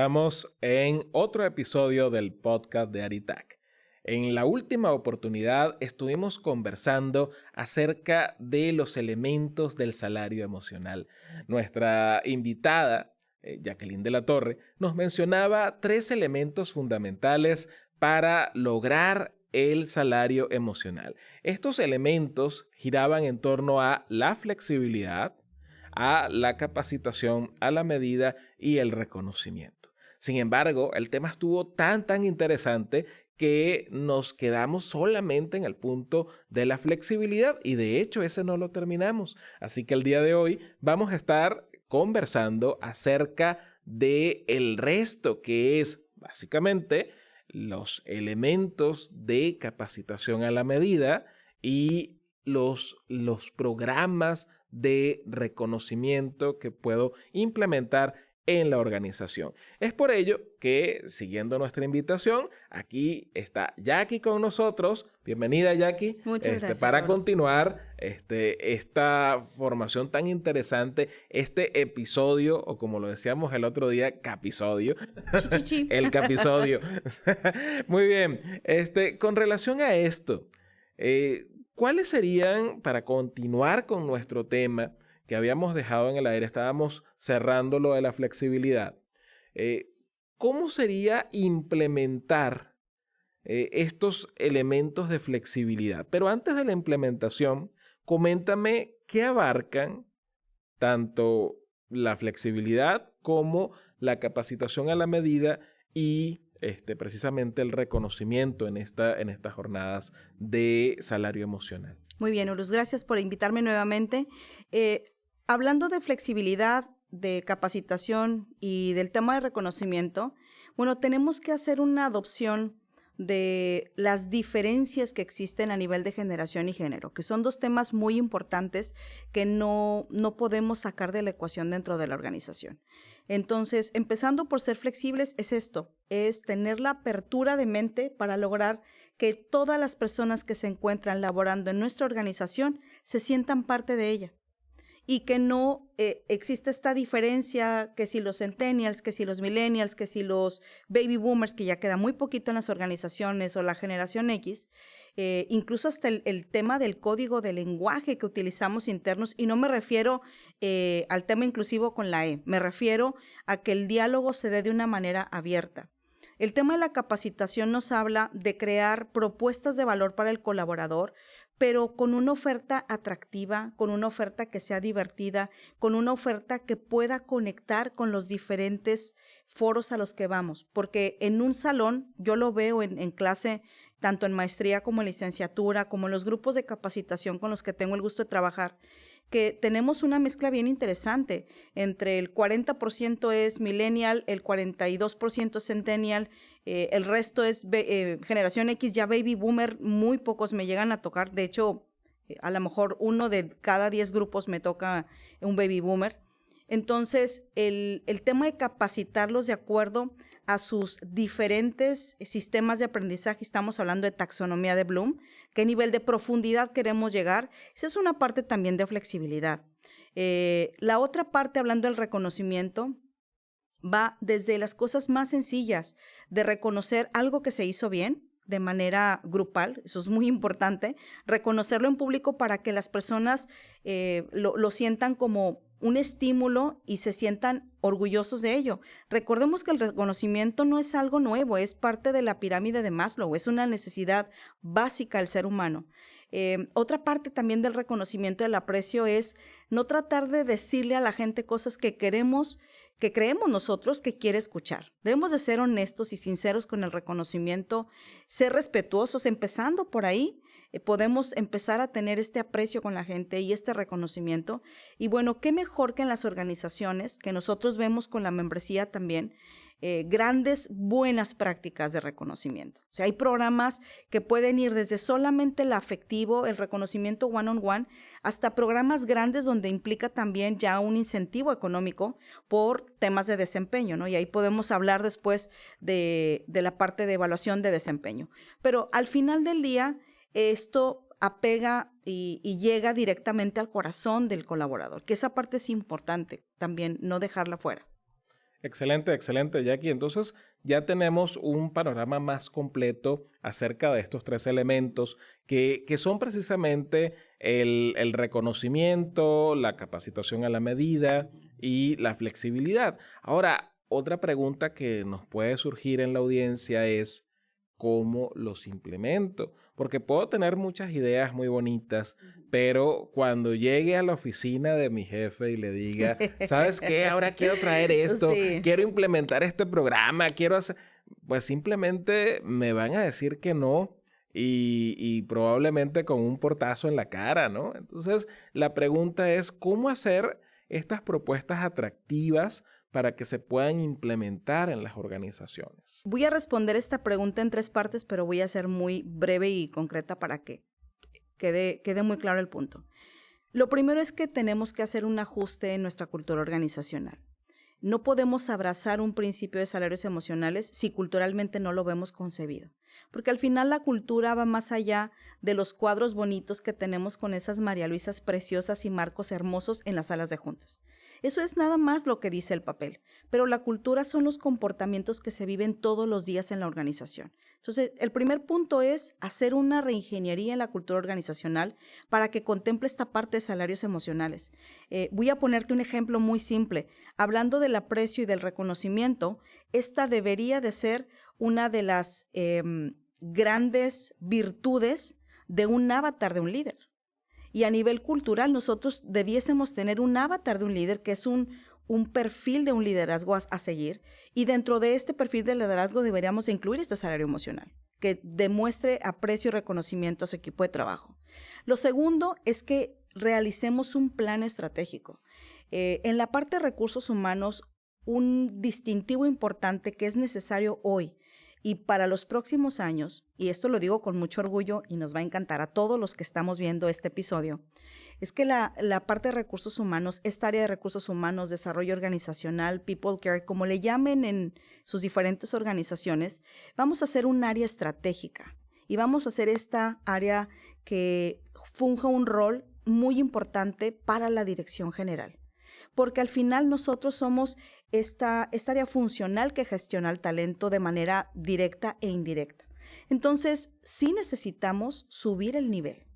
Estamos en otro episodio del podcast de Aritac. En la última oportunidad estuvimos conversando acerca de los elementos del salario emocional. Nuestra invitada, Jacqueline de la Torre, nos mencionaba 3 elementos fundamentales para lograr el salario emocional. Estos elementos giraban en torno a la flexibilidad, a la capacitación a la medida y el reconocimiento. Sin embargo, el tema estuvo tan interesante que nos quedamos solamente en el punto de la flexibilidad y de hecho ese no lo terminamos. Así que el día de hoy vamos a estar conversando acerca del resto, que es básicamente los elementos de capacitación a la medida y los programas de reconocimiento que puedo implementar en la organización. Es por ello que, siguiendo nuestra invitación, aquí está Jackie con nosotros. Bienvenida, Jackie. Muchas gracias. Para continuar esta formación tan interesante, este episodio, o como lo decíamos el otro día, capisodio. El capisodio. Muy bien. Con relación a esto, ¿cuáles serían, para continuar con nuestro tema que habíamos dejado en el aire, estábamos cerrando lo de la flexibilidad, ¿cómo sería implementar estos elementos de flexibilidad? Pero antes de la implementación, coméntame qué abarcan tanto la flexibilidad como la capacitación a la medida y precisamente el reconocimiento en estas jornadas de salario emocional. Muy bien, Urus, gracias por invitarme nuevamente. Hablando de flexibilidad, de capacitación y del tema de reconocimiento, bueno, tenemos que hacer una adopción de las diferencias que existen a nivel de generación y género, que son 2 temas muy importantes que no podemos sacar de la ecuación dentro de la organización. Entonces, empezando por ser flexibles, es esto, es tener la apertura de mente para lograr que todas las personas que se encuentran laborando en nuestra organización se sientan parte de ella. Y que no existe esta diferencia, que si los centennials, que si los millennials, que si los baby boomers, que ya queda muy poquito en las organizaciones, o la generación X, incluso hasta el tema del código de lenguaje que utilizamos internos, y no me refiero al tema inclusivo con la E, me refiero a que el diálogo se dé de una manera abierta. El tema de la capacitación nos habla de crear propuestas de valor para el colaborador, pero con una oferta atractiva, con una oferta que sea divertida, con una oferta que pueda conectar con los diferentes foros a los que vamos. Porque en un salón, yo lo veo en clase, tanto en maestría como en licenciatura, como en los grupos de capacitación con los que tengo el gusto de trabajar, que tenemos una mezcla bien interesante. Entre el 40% es millennial, el 42% es centennial, el resto es generación X, ya baby boomer, muy pocos me llegan a tocar. De hecho, a lo mejor 1 de cada 10 grupos me toca un baby boomer. Entonces, el tema de capacitarlos de acuerdo a sus diferentes sistemas de aprendizaje, estamos hablando de taxonomía de Bloom, qué nivel de profundidad queremos llegar, esa es una parte también de flexibilidad. La otra parte, hablando del reconocimiento, va desde las cosas más sencillas, de reconocer algo que se hizo bien de manera grupal, eso es muy importante, reconocerlo en público para que las personas lo sientan como un estímulo y se sientan orgullosos de ello. Recordemos que el reconocimiento no es algo nuevo, es parte de la pirámide de Maslow, es una necesidad básica del ser humano. Otra parte también del reconocimiento del aprecio es no tratar de decirle a la gente cosas que creemos nosotros que quiere escuchar. Debemos de ser honestos y sinceros con el reconocimiento, ser respetuosos, empezando por ahí. Podemos empezar a tener este aprecio con la gente y este reconocimiento. Y bueno, qué mejor que en las organizaciones, que nosotros vemos con la membresía también, grandes, buenas prácticas de reconocimiento. O sea, hay programas que pueden ir desde solamente el afectivo, el reconocimiento one-on-one, hasta programas grandes donde implica también ya un incentivo económico por temas de desempeño, ¿no? Y ahí podemos hablar después de la parte de evaluación de desempeño. Pero al final del día, esto apega y llega directamente al corazón del colaborador, que esa parte es importante también, no dejarla fuera. Excelente, excelente, Jackie. Entonces ya tenemos un panorama más completo acerca de estos tres elementos que son precisamente el reconocimiento, la capacitación a la medida y la flexibilidad. Ahora, otra pregunta que nos puede surgir en la audiencia es, ¿cómo los implemento? Porque puedo tener muchas ideas muy bonitas, pero cuando llegue a la oficina de mi jefe y le diga, ¿sabes qué? Ahora quiero traer esto, Sí. quiero implementar este programa, quiero hacer, pues simplemente me van a decir que no y probablemente con un portazo en la cara, ¿no? Entonces, la pregunta es, ¿cómo hacer estas propuestas atractivas para que se puedan implementar en las organizaciones? Voy a responder esta pregunta en 3 partes, pero voy a ser muy breve y concreta para que quede muy claro el punto. Lo primero es que tenemos que hacer un ajuste en nuestra cultura organizacional. No podemos abrazar un principio de salarios emocionales si culturalmente no lo vemos concebido, porque al final la cultura va más allá de los cuadros bonitos que tenemos con esas María Luisas preciosas y marcos hermosos en las salas de juntas. Eso es nada más lo que dice el papel, pero la cultura son los comportamientos que se viven todos los días en la organización. Entonces, el primer punto es hacer una reingeniería en la cultura organizacional para que contemple esta parte de salarios emocionales. Voy a ponerte un ejemplo muy simple. Hablando del aprecio y del reconocimiento, esta debería de ser una de las grandes virtudes de un avatar de un líder. Y a nivel cultural, nosotros debiésemos tener un avatar de un líder que es un perfil de un liderazgo a seguir, y dentro de este perfil de liderazgo deberíamos incluir este salario emocional, que demuestre aprecio y reconocimiento a su equipo de trabajo. Lo segundo es que realicemos un plan estratégico. En la parte de recursos humanos, un distintivo importante que es necesario hoy y para los próximos años, y esto lo digo con mucho orgullo y nos va a encantar a todos los que estamos viendo este episodio, es que la parte de recursos humanos, esta área de recursos humanos, desarrollo organizacional, people care, como le llamen en sus diferentes organizaciones, vamos a hacer un área estratégica y vamos a hacer esta área que funja un rol muy importante para la dirección general. Porque al final nosotros somos esta área funcional que gestiona el talento de manera directa e indirecta. Entonces, sí necesitamos subir el nivel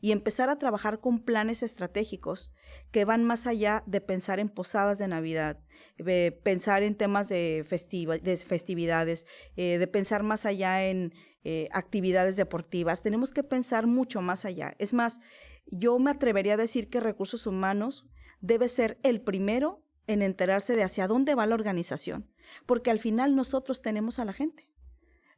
y empezar a trabajar con planes estratégicos que van más allá de pensar en posadas de Navidad, de pensar en temas de festividades, de pensar más allá en actividades deportivas. Tenemos que pensar mucho más allá. Es más, yo me atrevería a decir que recursos humanos debe ser el primero en enterarse de hacia dónde va la organización, porque al final nosotros tenemos a la gente.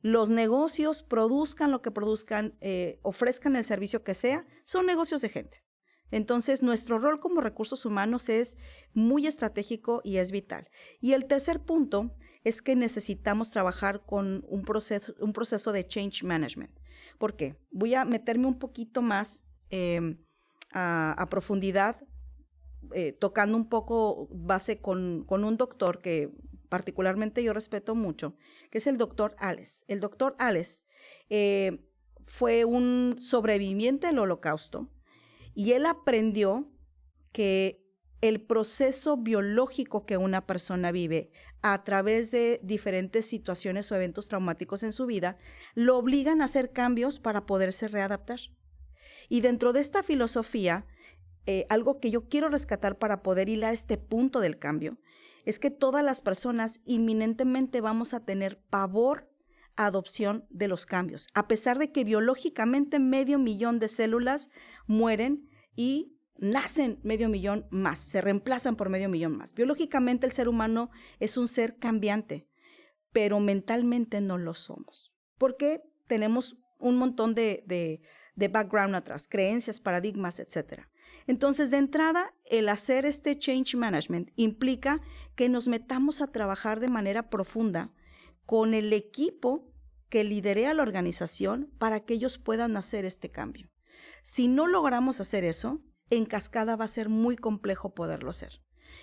Los negocios, produzcan lo que produzcan, ofrezcan el servicio que sea, son negocios de gente. Entonces, nuestro rol como recursos humanos es muy estratégico y es vital. Y el tercer punto es que necesitamos trabajar con un proceso de change management. ¿Por qué? Voy a meterme un poquito más a profundidad, tocando un poco base con un doctor que particularmente yo respeto mucho, que es el doctor Ales. El doctor Ales fue un sobreviviente del Holocausto y él aprendió que el proceso biológico que una persona vive a través de diferentes situaciones o eventos traumáticos en su vida lo obligan a hacer cambios para poderse readaptar. Y dentro de esta filosofía, algo que yo quiero rescatar para poder hilar este punto del cambio es que todas las personas inminentemente vamos a tener pavor a adopción de los cambios, a pesar de que biológicamente 500,000 de células mueren y nacen 500,000 más, se reemplazan por 500,000 más. Biológicamente el ser humano es un ser cambiante, pero mentalmente no lo somos, porque tenemos un montón de background atrás, creencias, paradigmas, etcétera. Entonces, de entrada, el hacer este change management implica que nos metamos a trabajar de manera profunda con el equipo que liderea la organización para que ellos puedan hacer este cambio. Si no logramos hacer eso, en cascada va a ser muy complejo poderlo hacer.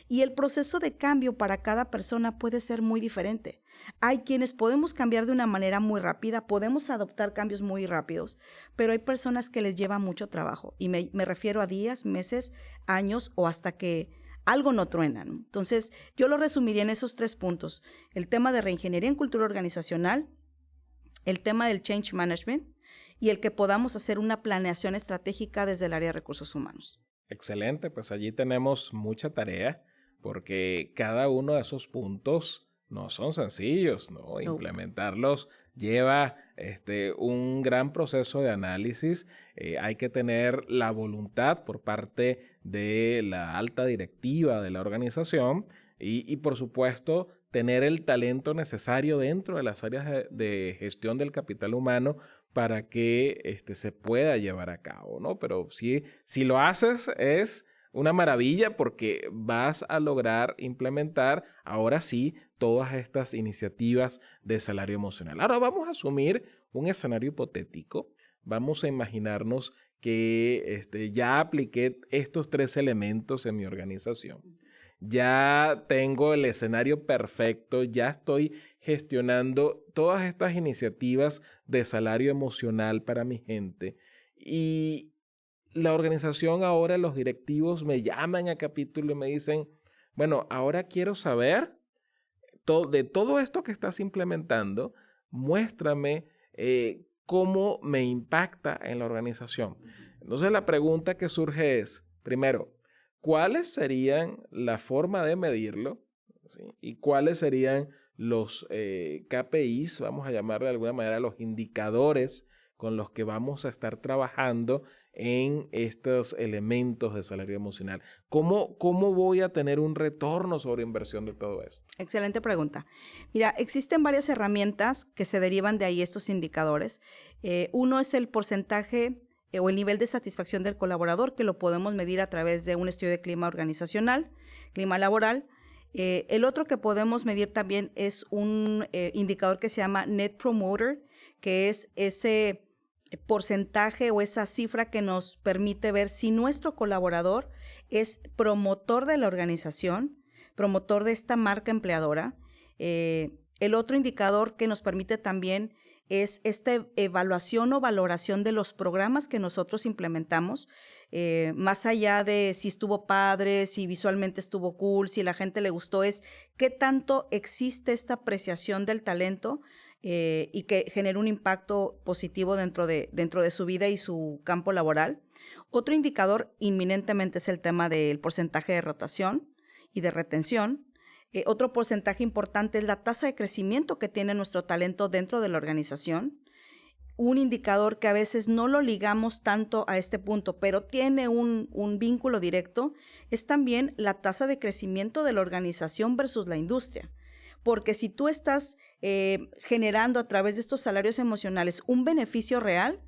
Y el proceso de cambio para cada persona puede ser muy diferente. Hay quienes podemos cambiar de una manera muy rápida, podemos adoptar cambios muy rápidos, pero hay personas que les lleva mucho trabajo. Y me refiero a días, meses, años o hasta que algo no truena, ¿no? Entonces, yo lo resumiría en esos 3 puntos. El tema de reingeniería en cultura organizacional, el tema del change management y el que podamos hacer una planeación estratégica desde el área de recursos humanos. Excelente, pues allí tenemos mucha tarea porque cada uno de esos puntos no son sencillos, ¿no? Implementarlos lleva un gran proceso de análisis. Hay que tener la voluntad por parte de la alta directiva de la organización y por supuesto, tener el talento necesario dentro de las áreas de gestión del capital humano para que se pueda llevar a cabo, ¿no? Pero si lo haces es una maravilla porque vas a lograr implementar ahora sí todas estas iniciativas de salario emocional. Ahora vamos a asumir un escenario hipotético. Vamos a imaginarnos que ya apliqué estos 3 elementos en mi organización. Ya tengo el escenario perfecto, ya estoy gestionando todas estas iniciativas de salario emocional para mi gente. Y la organización ahora, los directivos me llaman a capítulo y me dicen, bueno, ahora quiero saber de todo esto que estás implementando, muéstrame cómo me impacta en la organización. Entonces la pregunta que surge es, primero, ¿cuáles serían la forma de medirlo? ¿Sí? ¿Y cuáles serían los KPIs, vamos a llamarle de alguna manera, los indicadores con los que vamos a estar trabajando en estos elementos de salario emocional? ¿Cómo voy a tener un retorno sobre inversión de todo esto? Excelente pregunta. Mira, existen varias herramientas que se derivan de ahí estos indicadores. Uno es el porcentaje o el nivel de satisfacción del colaborador, que lo podemos medir a través de un estudio de clima organizacional, clima laboral. El otro que podemos medir también es un indicador que se llama Net Promoter, que es ese porcentaje o esa cifra que nos permite ver si nuestro colaborador es promotor de la organización, promotor de esta marca empleadora. El otro indicador que nos permite también es esta evaluación o valoración de los programas que nosotros implementamos, más allá de si estuvo padre, si visualmente estuvo cool, si la gente le gustó, es qué tanto existe esta apreciación del talento y que genere un impacto positivo dentro de su vida y su campo laboral. Otro indicador inminentemente es el tema del porcentaje de rotación y de retención. Otro porcentaje importante es la tasa de crecimiento que tiene nuestro talento dentro de la organización. Un indicador que a veces no lo ligamos tanto a este punto, pero tiene un vínculo directo, es también la tasa de crecimiento de la organización versus la industria. Porque si tú estás generando a través de estos salarios emocionales un beneficio real,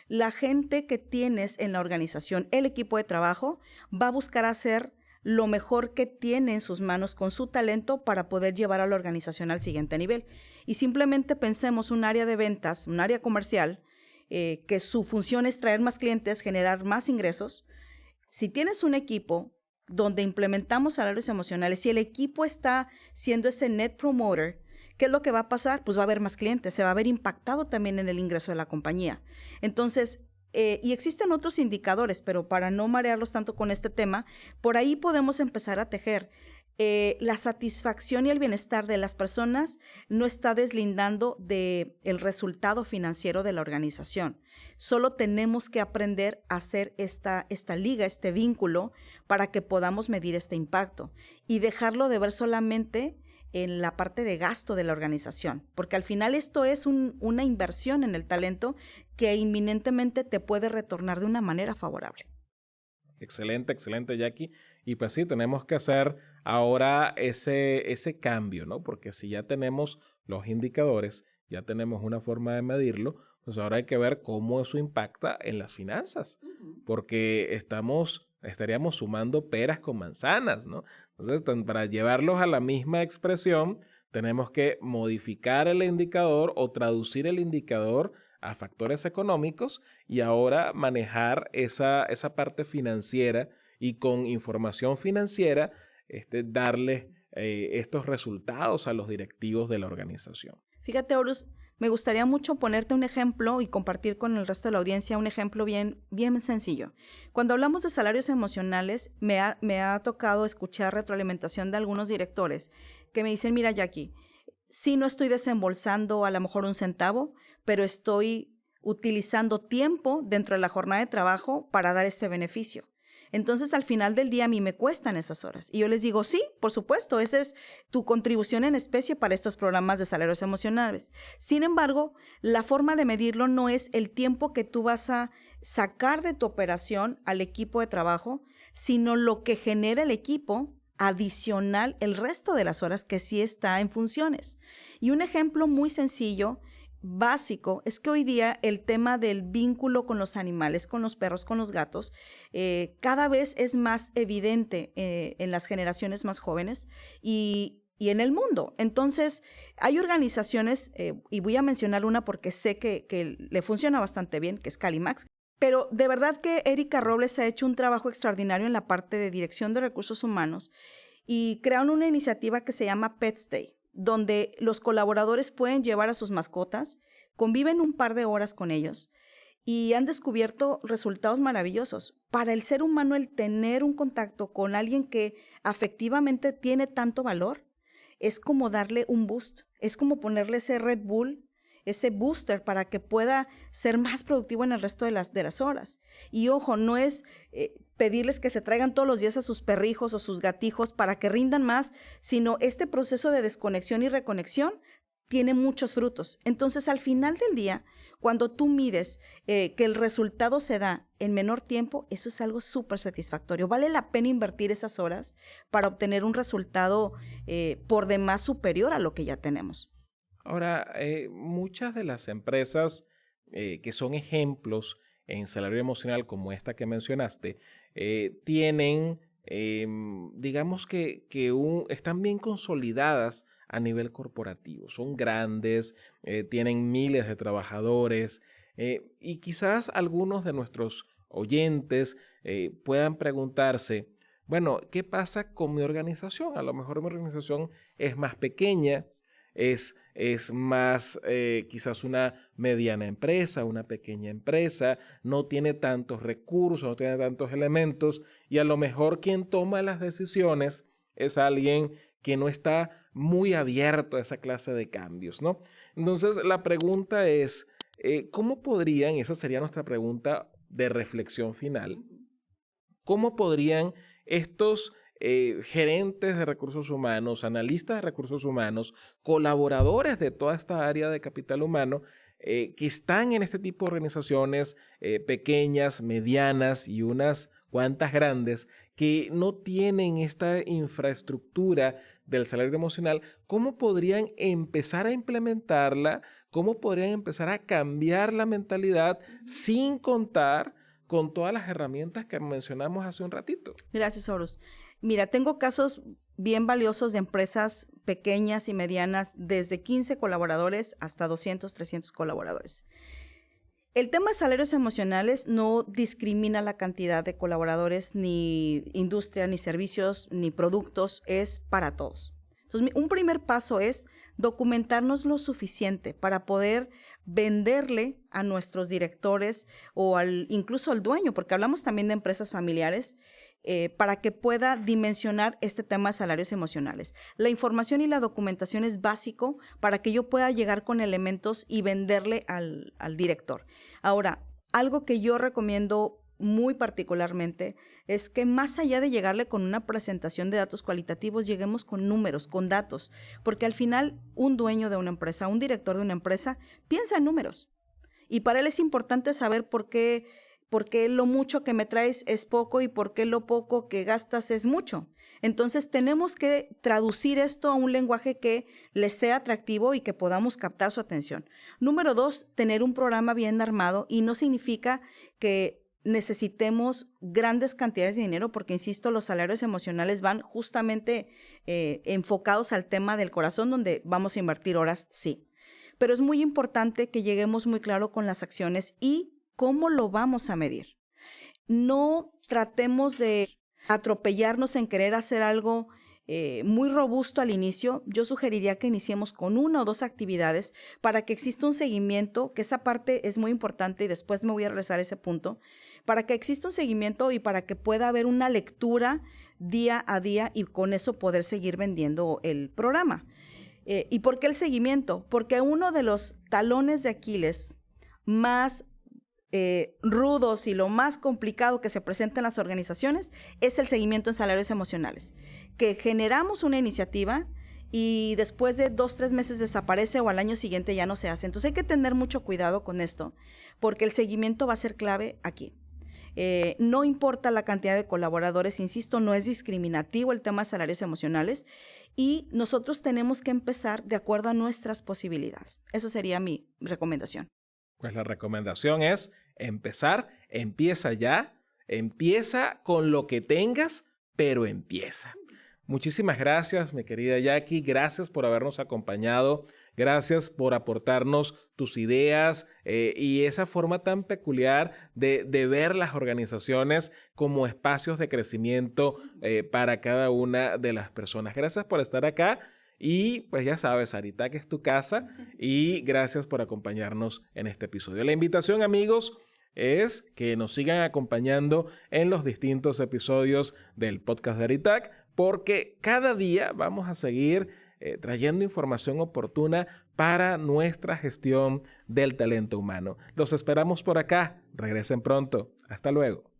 la gente que tienes en la organización, el equipo de trabajo, va a buscar hacer lo mejor que tiene en sus manos con su talento para poder llevar a la organización al siguiente nivel. Y simplemente pensemos un área de ventas, un área comercial, que su función es traer más clientes, generar más ingresos. Si tienes un equipo donde implementamos salarios emocionales, si el equipo está siendo ese net promoter, ¿qué es lo que va a pasar? Pues va a haber más clientes, se va a ver impactado también en el ingreso de la compañía. Entonces, y existen otros indicadores, pero para no marearlos tanto con este tema, por ahí podemos empezar a tejer. La satisfacción y el bienestar de las personas no está deslindando del resultado financiero de la organización. Solo tenemos que aprender a hacer esta liga, este vínculo, para que podamos medir este impacto y dejarlo de ver solamente en la parte de gasto de la organización, porque al final esto es una inversión en el talento que inminentemente te puede retornar de una manera favorable. Excelente, excelente, Jackie. Y pues sí, tenemos que hacer ahora ese cambio, ¿no? Porque si ya tenemos los indicadores, ya tenemos una forma de medirlo, pues ahora hay que ver cómo eso impacta en las finanzas, porque estaríamos sumando peras con manzanas, ¿no? Entonces, para llevarlos a la misma expresión, tenemos que modificar el indicador o traducir el indicador a factores económicos y ahora manejar esa parte financiera y con información financiera darle estos resultados a los directivos de la organización. Fíjate, Horus, Me gustaría mucho ponerte un ejemplo y compartir con el resto de la audiencia un ejemplo bien, bien sencillo. Cuando hablamos de salarios emocionales, me ha tocado escuchar retroalimentación de algunos directores que me dicen, mira, Jackie, sí no estoy desembolsando a lo mejor un centavo, pero estoy utilizando tiempo dentro de la jornada de trabajo para dar este beneficio. Entonces, al final del día, a mí me cuestan esas horas. Y yo les digo, sí, por supuesto, esa es tu contribución en especie para estos programas de salarios emocionales. Sin embargo, la forma de medirlo no es el tiempo que tú vas a sacar de tu operación al equipo de trabajo, sino lo que genera el equipo adicional el resto de las horas que sí está en funciones. Y un ejemplo muy sencillo, básico, es que hoy día el tema del vínculo con los animales, con los perros, con los gatos, cada vez es más evidente en las generaciones más jóvenes y en el mundo. Entonces, hay organizaciones, y voy a mencionar una porque sé que le funciona bastante bien, que es Calimax, pero de verdad que Erika Robles ha hecho un trabajo extraordinario en la parte de dirección de recursos humanos y crearon una iniciativa que se llama Pets Day, donde los colaboradores pueden llevar a sus mascotas, conviven un par de horas con ellos y han descubierto resultados maravillosos. Para el ser humano, el tener un contacto con alguien que afectivamente tiene tanto valor es como darle un boost, es como ponerle ese Red Bull, ese booster para que pueda ser más productivo en el resto de las horas. Y ojo, no es pedirles que se traigan todos los días a sus perrijos o sus gatijos para que rindan más, sino este proceso de desconexión y reconexión tiene muchos frutos. Entonces, al final del día, cuando tú mides que el resultado se da en menor tiempo, eso es algo súper satisfactorio. Vale la pena invertir esas horas para obtener un resultado por demás superior a lo que ya tenemos. Ahora, muchas de las empresas que son ejemplos en salario emocional, como esta que mencionaste, tienen, digamos están bien consolidadas a nivel corporativo. Son grandes, tienen miles de trabajadores y quizás algunos de nuestros oyentes puedan preguntarse, bueno, ¿qué pasa con mi organización? A lo mejor mi organización es más pequeña, es más quizás una mediana empresa, una pequeña empresa, no tiene tantos recursos, no tiene tantos elementos y a lo mejor quien toma las decisiones es alguien que no está muy abierto a esa clase de cambios, ¿no? Entonces la pregunta es, ¿cómo podrían, y esa sería nuestra pregunta de reflexión final, cómo podrían estos gerentes de recursos humanos, analistas de recursos humanos, colaboradores de toda esta área de capital humano, que están en este tipo de organizaciones pequeñas, medianas y unas cuantas grandes, que no tienen esta infraestructura del salario emocional, ¿cómo podrían empezar a implementarla? ¿Cómo podrían empezar a cambiar la mentalidad sin contar con todas las herramientas que mencionamos hace un ratito? Gracias, Horus. Mira, tengo casos bien valiosos de empresas pequeñas y medianas, desde 15 colaboradores hasta 200, 300 colaboradores. El tema de salarios emocionales no discrimina la cantidad de colaboradores, ni industria, ni servicios, ni productos, es para todos. Entonces, un primer paso es documentarnos lo suficiente para poder venderle a nuestros directores o incluso al dueño, porque hablamos también de empresas familiares, para que pueda dimensionar este tema de salarios emocionales. La información y la documentación es básico para que yo pueda llegar con elementos y venderle al director. Ahora, algo que yo recomiendo muy particularmente es que más allá de llegarle con una presentación de datos cualitativos, lleguemos con números, con datos, porque al final un dueño de una empresa, un director de una empresa, piensa en números. Y para él es importante saber por qué lo mucho que me traes es poco y por qué lo poco que gastas es mucho. Entonces tenemos que traducir esto a un lenguaje que les sea atractivo y que podamos captar su atención. Número 2, tener un programa bien armado, y no significa que necesitemos grandes cantidades de dinero, porque, insisto, los salarios emocionales van justamente enfocados al tema del corazón, donde vamos a invertir horas, sí. Pero es muy importante que lleguemos muy claro con las acciones y cómo lo vamos a medir. No tratemos de atropellarnos en querer hacer algo muy robusto al inicio, yo sugeriría que iniciemos con 1 o 2 actividades para que exista un seguimiento, que esa parte es muy importante y después me voy a regresar a ese punto, para que exista un seguimiento y para que pueda haber una lectura día a día y con eso poder seguir vendiendo el programa. ¿Y por qué el seguimiento? Porque uno de los talones de Aquiles más rudos y lo más complicado que se presenta en las organizaciones es el seguimiento en salarios emocionales, que generamos una iniciativa y después de 2-3 meses desaparece o al año siguiente ya no se hace. Entonces hay que tener mucho cuidado con esto, porque el seguimiento va a ser clave aquí. No importa la cantidad de colaboradores, insisto, no es discriminativo el tema de salarios emocionales y nosotros tenemos que empezar de acuerdo a nuestras posibilidades. Esa sería mi recomendación. Pues la recomendación es empezar, empieza ya, empieza con lo que tengas, pero empieza. Muchísimas gracias, mi querida Jackie, gracias por habernos acompañado, gracias por aportarnos tus ideas y esa forma tan peculiar de ver las organizaciones como espacios de crecimiento para cada una de las personas. Gracias por estar acá. Y pues ya sabes, Arytech es tu casa y gracias por acompañarnos en este episodio. La invitación, amigos, es que nos sigan acompañando en los distintos episodios del podcast de Arytech, porque cada día vamos a seguir trayendo información oportuna para nuestra gestión del talento humano. Los esperamos por acá. Regresen pronto. Hasta luego.